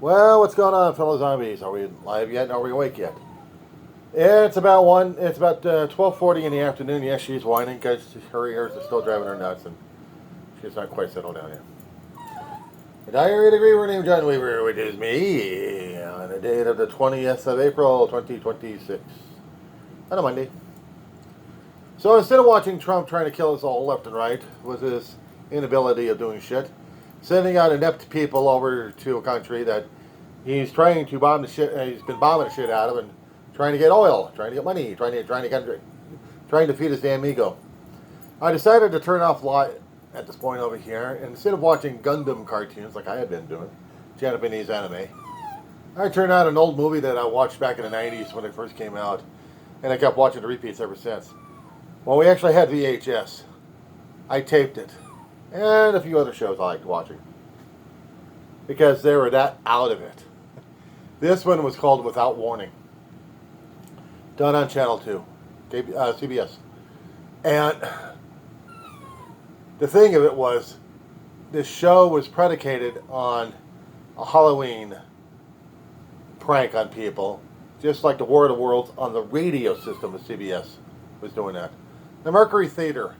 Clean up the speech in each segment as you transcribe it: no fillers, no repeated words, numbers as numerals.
Well, what's going on, fellow zombies? Are we live yet? Are we awake yet? It's about one. It's about 12:40 in the afternoon. Yes, she's whining because her ears are still driving her nuts, and she's not quite settled down yet. The Diary Degree. Her name John Weaver, which is me, on the date of the 20th of April, 2026, on a Monday. So instead of watching Trump trying to kill us all left and right with his inability of doing shit, sending out inept people over to a country that he's trying to bomb the shit. He's been bombing the shit out of, and trying to get oil, trying to get money, trying to feed his damn ego. I decided to turn off light at this point over here, and instead of watching Gundam cartoons like I had been doing, Japanese anime, I turned on an old movie that I watched back in the '90s when it first came out, and I kept watching the repeats ever since. Well, we actually had VHS. I taped it, and a few other shows I liked watching because they were that out of it. This one was called Without Warning, done on Channel 2, CBS. And the thing of it was, this show was predicated on a Halloween prank on people, just like the War of the Worlds on the radio system of CBS was doing that. The Mercury Theater,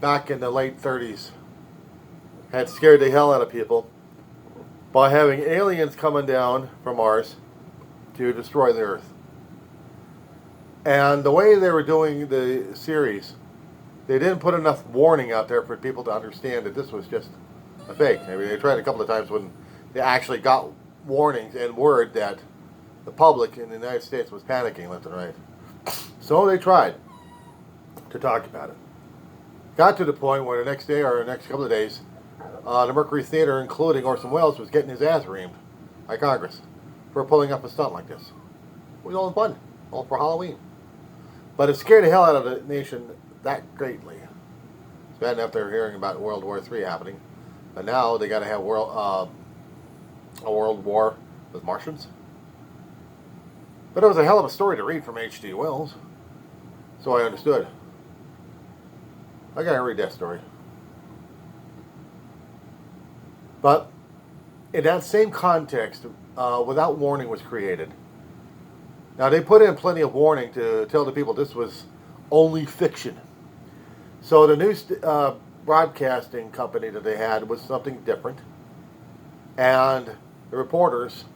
back in the late 30s, had scared the hell out of people by having aliens coming down from Mars to destroy the Earth. And the way they were doing the series, they didn't put enough warning out there for people to understand that this was just a fake. I mean, they tried a couple of times when they actually got warnings and word that the public in the United States was panicking left and right. So they tried to talk about it. Got to the point where the next day or the next couple of days, the Mercury Theater, including Orson Welles, was getting his ass reamed by Congress for pulling up a stunt like this. It was all in fun, all for Halloween. But it scared the hell out of the nation that greatly. It's bad enough they're hearing about World War III happening, but now they got to have a world war with Martians. But it was a hell of a story to read from H.G. Wells, so I understood. I gotta read that story. But in that same context, Without Warning was created. Now, they put in plenty of warning to tell the people this was only fiction. So the news broadcasting company that they had was something different. And the reporters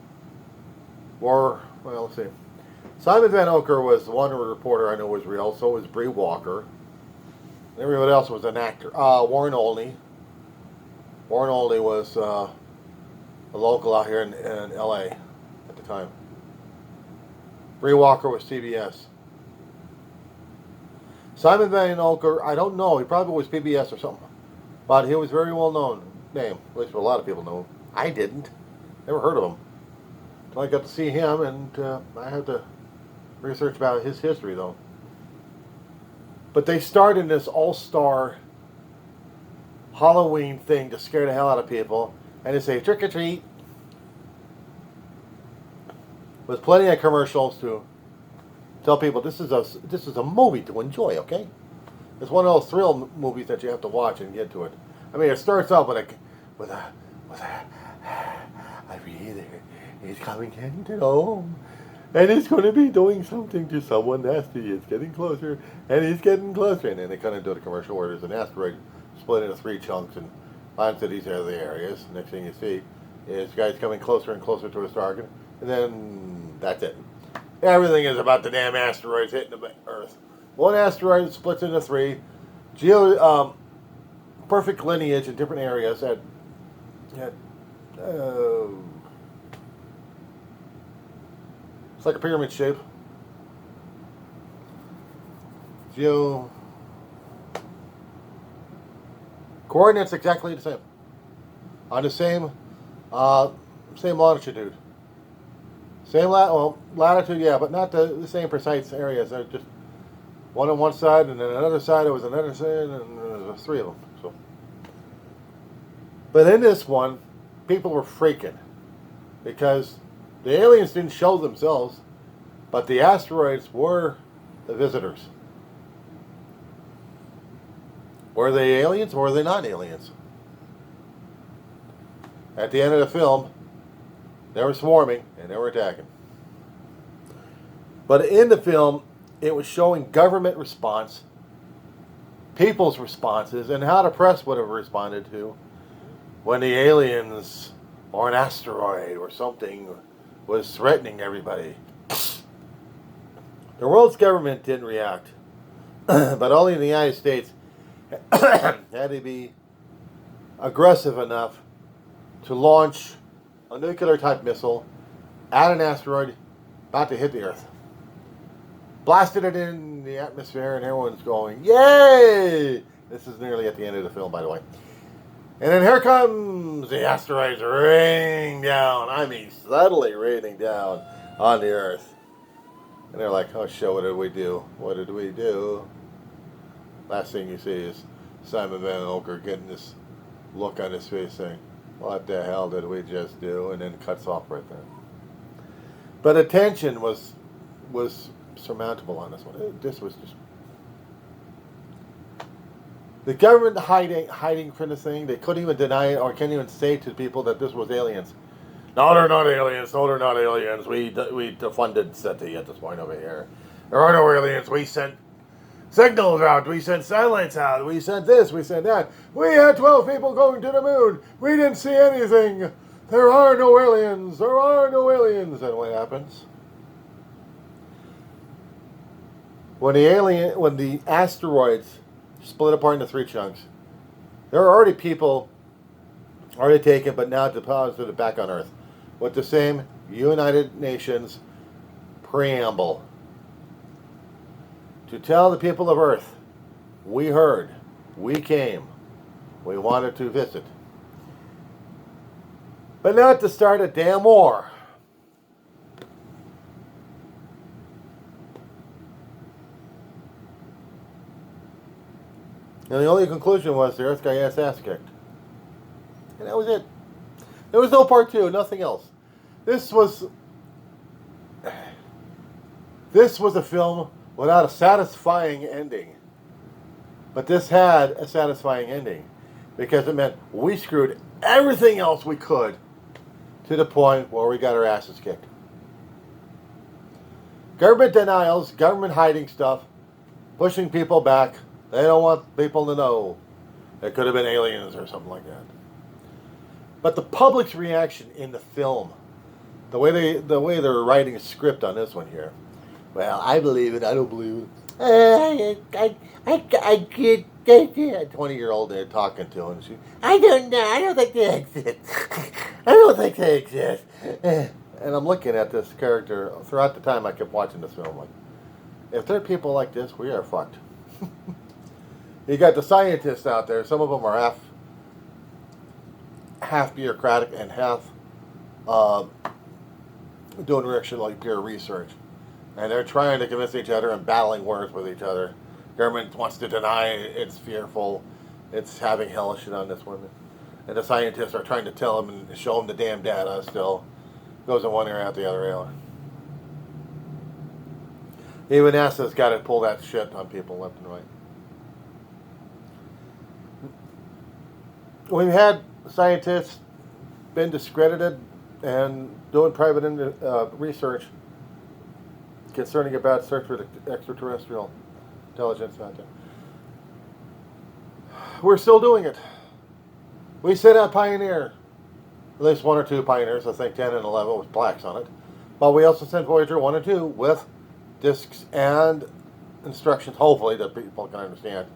were, well, let's see. Simon Van Ocker was the one reporter I know was real. So was Bree Walker. Everybody else was an actor. Warren Olney. Warren Olney was a local out here in L.A. at the time. Bree Walker was CBS. Simon Van Ocker, I don't know. He probably was PBS or something. But he was very well known name. At least a lot of people know him. I didn't. Never heard of him. Until I got to see him, and I had to research about his history, though. But they started this all-star Halloween thing to scare the hell out of people. And they say, trick or treat. With plenty of commercials to tell people this is a movie to enjoy, okay? It's one of those thrill movies that you have to watch and get to it. I mean, it starts out with a I breathe. He's coming into the home, and he's going to be doing something to someone nasty. It's getting closer, and he's getting closer. And then they kind of do the commercial where there's an asteroid split into 3 chunks and lands to these other areas. Next thing you see is guys coming closer and closer to his target, and then that's it. Everything is about the damn asteroids hitting the Earth. One asteroid splits into 3. Perfect lineage in different areas. It's like a pyramid shape. Coordinates exactly the same. On the same longitude. Same latitude, yeah, but not the same precise areas. They're just one on one side, and then another side. It was another side, and there was 3 of them. So, but in this one, people were freaking because the aliens didn't show themselves, but the asteroids were the visitors. Were they aliens or were they not aliens? At the end of the film, They were swarming and they were attacking. But in the film, it was showing government response, people's responses, and how the press would have responded to when the aliens or an asteroid or something was threatening everybody. The world's government didn't react, but only the United States had to be aggressive enough to launch a nuclear-type missile at an asteroid about to hit the Earth. Blasted it in the atmosphere, and everyone's going, yay! This is nearly at the end of the film, by the way. And then here comes the asteroids raining down. I mean, subtly raining down on the Earth. And they're like, oh shit, what did we do? What did we do? Last thing you see is Simon Van Ocker getting this look on his face saying, what the hell did we just do? And then cuts off right there. But the tension was surmountable on this one. This was just... The government hiding from this thing. They couldn't even deny it or can't even say to people that this was aliens. No, they're not aliens. No, they're not aliens. We defunded SETI at this point over here. There are no aliens. We sent signals out. We sent satellites out. We sent this. We sent that. We had 12 people going to the moon. We didn't see anything. There are no aliens. There are no aliens. And what happens? When the asteroids split apart into 3 chunks, there are already people already taken, but now deposited back on Earth with the same United Nations preamble to tell the people of Earth, we heard, we came, we wanted to visit, but not to start a damn war. And the only conclusion was the Earth got its ass kicked. And that was it. There was no part 2, nothing else. This was a film without a satisfying ending. But this had a satisfying ending because it meant we screwed everything else we could to the point where we got our asses kicked. Government denials, government hiding stuff, pushing people back. They don't want people to know it could have been aliens or something like that. But the public's reaction in the film, the way they're writing a script on this one here, well, I believe it, I don't believe it. I get 20-year-old they're talking to, and she, I don't know, I don't think they exist. I don't think they exist. And I'm looking at this character throughout the time I kept watching this film, like, if there are people like this, we are fucked. You got the scientists out there. Some of them are half bureaucratic and half doing actually like pure research, and they're trying to convince each other and battling words with each other. Government wants to deny it's fearful, it's having hellish shit on this one, and the scientists are trying to tell them and show them the damn data. Still goes in one ear out the other ear. Even NASA's got to pull that shit on people left and right. We've had scientists been discredited and doing private research concerning about search for the extraterrestrial intelligence out there. We're still doing it. We sent out Pioneer, at least 1 or 2 Pioneers, I think 10 and 11 with plaques on it. But we also sent Voyager 1 and 2 with discs and instructions, hopefully, that people can understand,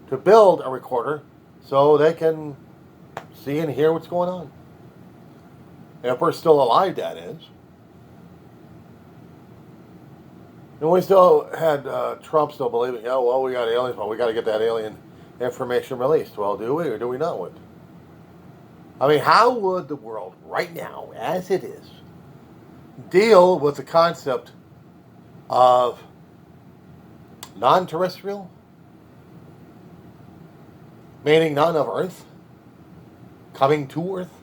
to build a recorder so they can see and hear what's going on. If we're still alive, that is. And we still had Trump still believing, oh, well, we got aliens, but we got to get that alien information released. Well, do we or do we not? I mean, how would the world right now, as it is, deal with the concept of non-terrestrial, meaning none of Earth, coming to Earth,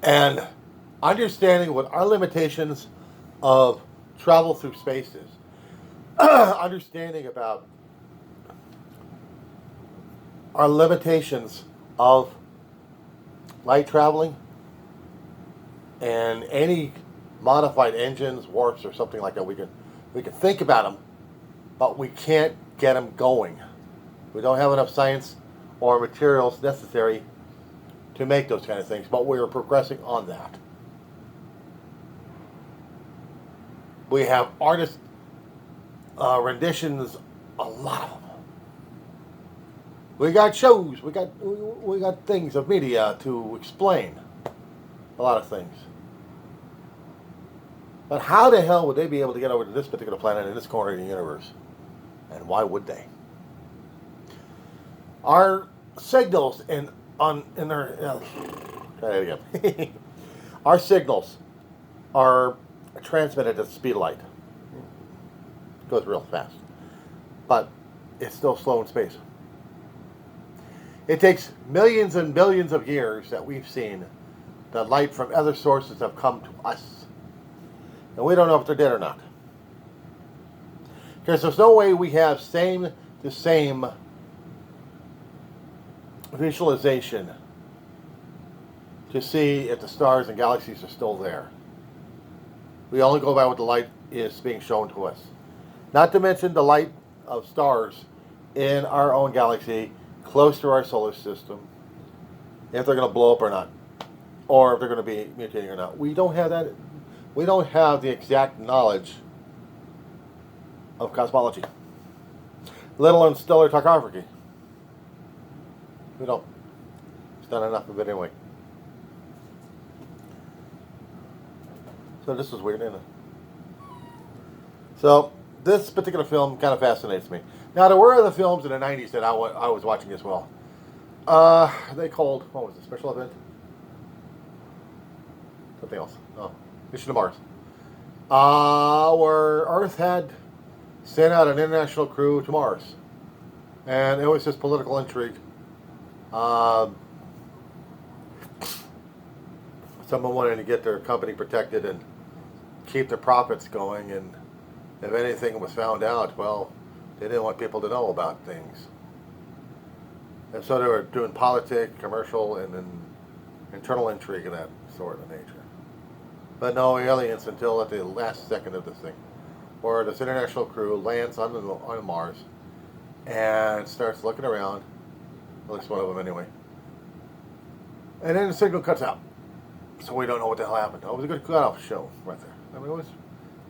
and understanding what our limitations of travel through space is, understanding about our limitations of light traveling, And any modified engines, warps, or something like that, we can think about them, but we can't get them going. We don't have enough science or materials necessary to make those kind of things, but we're progressing on that. We have artist renditions, a lot of them. We got shows, we got things of media to explain a lot of things. But how the hell would they be able to get over to this particular planet in this corner of the universe? And why would they? Our signals in our try that again. Our signals are transmitted at the speed of light. It goes real fast, but it's still slow in space. It takes millions and billions of years that we've seen that light from other sources have come to us, and we don't know if they're dead or not. Because there's no way we have the same visualization to see if the stars and galaxies are still there. We only go by what the light is being shown to us. Not to mention the light of stars in our own galaxy, close to our solar system, if they're going to blow up or not, or if they're going to be mutating or not. We don't have that. We don't have the exact knowledge of cosmology, let alone stellar topography. We don't. It's not enough of it anyway. So this is weird, isn't it? So this particular film kind of fascinates me. Now there were other films in the 90s that I was watching as well. They called, what was it, Special Event? Something else. Oh, Mission to Mars. Where Earth had sent out an international crew to Mars. And it was just political intrigue. Someone wanted to get their company protected and keep their profits going, and if anything was found out, well, they didn't want people to know about things. And so they were doing politics, commercial, and then internal intrigue of that sort of nature. But no aliens until at the last second of this thing, where this international crew lands on Mars and starts looking around, at least one of them anyway. And then the signal cuts out. So we don't know what the hell happened. It was a good cut-off show right there. I mean, it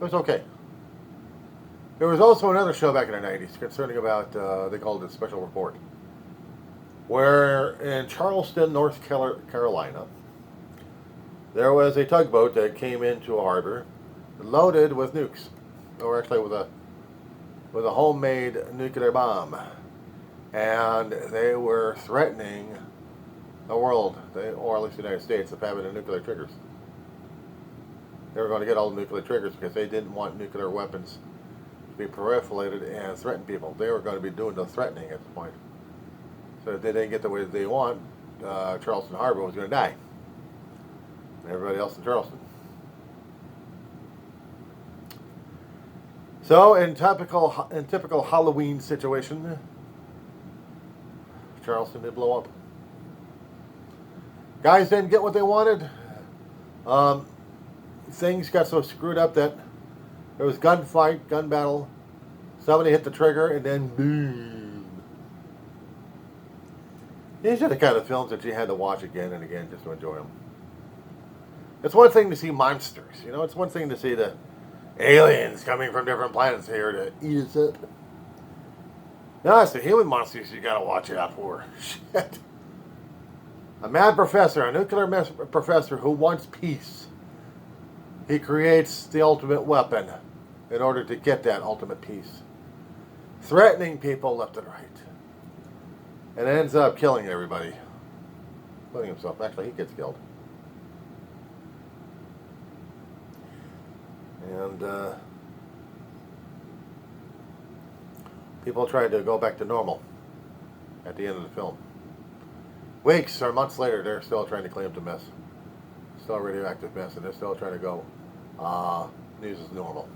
was okay. There was also another show back in the 90s concerning about, they called it Special Report, where in Charleston, North Carolina, there was a tugboat that came into a harbor loaded with nukes, or actually with a homemade nuclear bomb. And they were threatening the world, or at least the United States, of having the nuclear triggers. They were going to get all the nuclear triggers because they didn't want nuclear weapons to be proliferated and threaten people. They were going to be doing the threatening at this point. So if they didn't get the way that they want, Charleston Harbor was going to die. And everybody else in Charleston. So in typical Halloween situation, Charleston did blow up. Guys didn't get what they wanted. Things got so screwed up that there was gunfight, gun battle. Somebody hit the trigger, and then boom. These are the kind of films that you had to watch again and again just to enjoy them. It's one thing to see monsters, you know. It's one thing to see the aliens coming from different planets here to eat us up. Now it's the human monsters you gotta watch out for. Shit. A mad professor, a nuclear professor who wants peace. He creates the ultimate weapon in order to get that ultimate peace. Threatening people left and right. And ends up killing everybody. Including himself. Actually, he gets killed. And people tried to go back to normal at the end of the film. Weeks or months later, they're still trying to clean up the mess. Still a radioactive mess, and they're still trying to go, news is normal.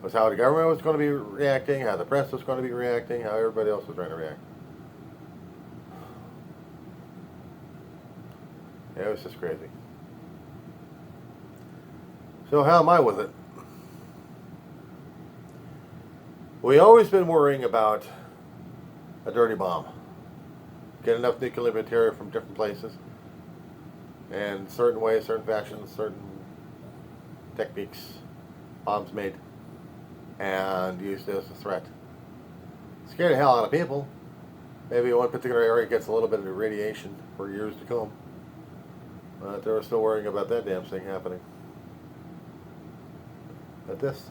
That's how the government was going to be reacting, how the press was going to be reacting, how everybody else was trying to react. It was just crazy. So how am I with it? We always been worrying about a dirty bomb. Get enough nuclear material from different places, and certain ways, certain fashions, certain techniques, bombs made, and used as a threat. Scared the hell out of people. Maybe one particular area gets a little bit of radiation for years to come. But they were still worrying about that damn thing happening. But this,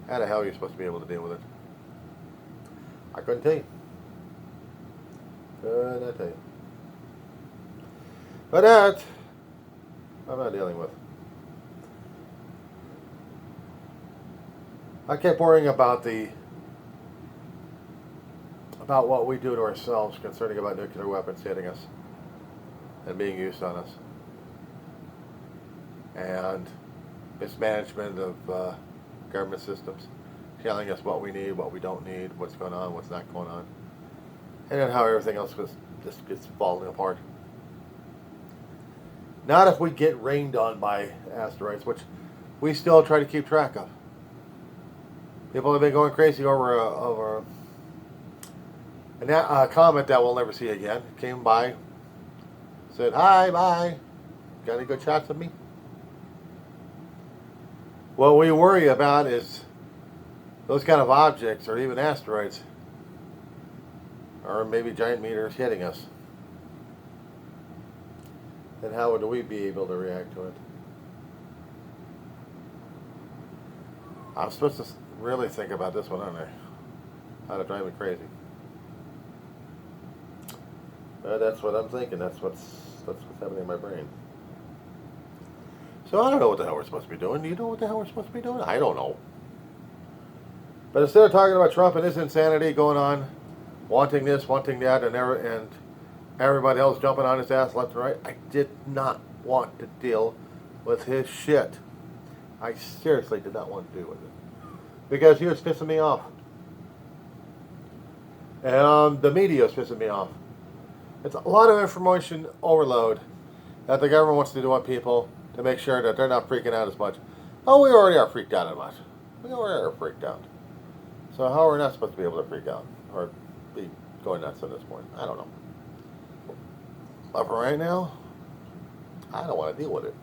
how the hell are you supposed to be able to deal with it? I couldn't tell you. Could not tell you. But that, I'm not dealing with. I kept worrying about what we do to ourselves concerning about nuclear weapons hitting us and being used on us, and mismanagement of government systems, telling us what we need, what we don't need, what's going on, what's not going on, and then how everything else just gets falling apart. Not if we get rained on by asteroids, which we still try to keep track of. People have been going crazy over a comet that we'll never see again. Came by, said, "Hi, bye. Got any good shots of me?" What we worry about is those kind of objects, or even asteroids, or maybe giant meteors hitting us. And how would we be able to react to it? I'm supposed to really think about this one, aren't I? How to drive me crazy. That's what I'm thinking. That's what's happening in my brain. So I don't know what the hell we're supposed to be doing. Do you know what the hell we're supposed to be doing? I don't know. But instead of talking about Trump and his insanity going on, wanting this, wanting that, and everybody else jumping on his ass left and right, I did not want to deal with his shit. I seriously did not want to deal with it. Because he was pissing me off. And the media is pissing me off. It's a lot of information overload that the government wants to do on people to make sure that they're not freaking out as much. Oh, we already are freaked out as much. We already are freaked out. So how are we not supposed to be able to freak out? Or be going nuts at this point? I don't know. But for right now, I don't want to deal with it.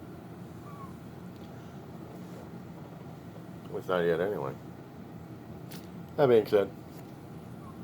It's not yet anyway. That being said,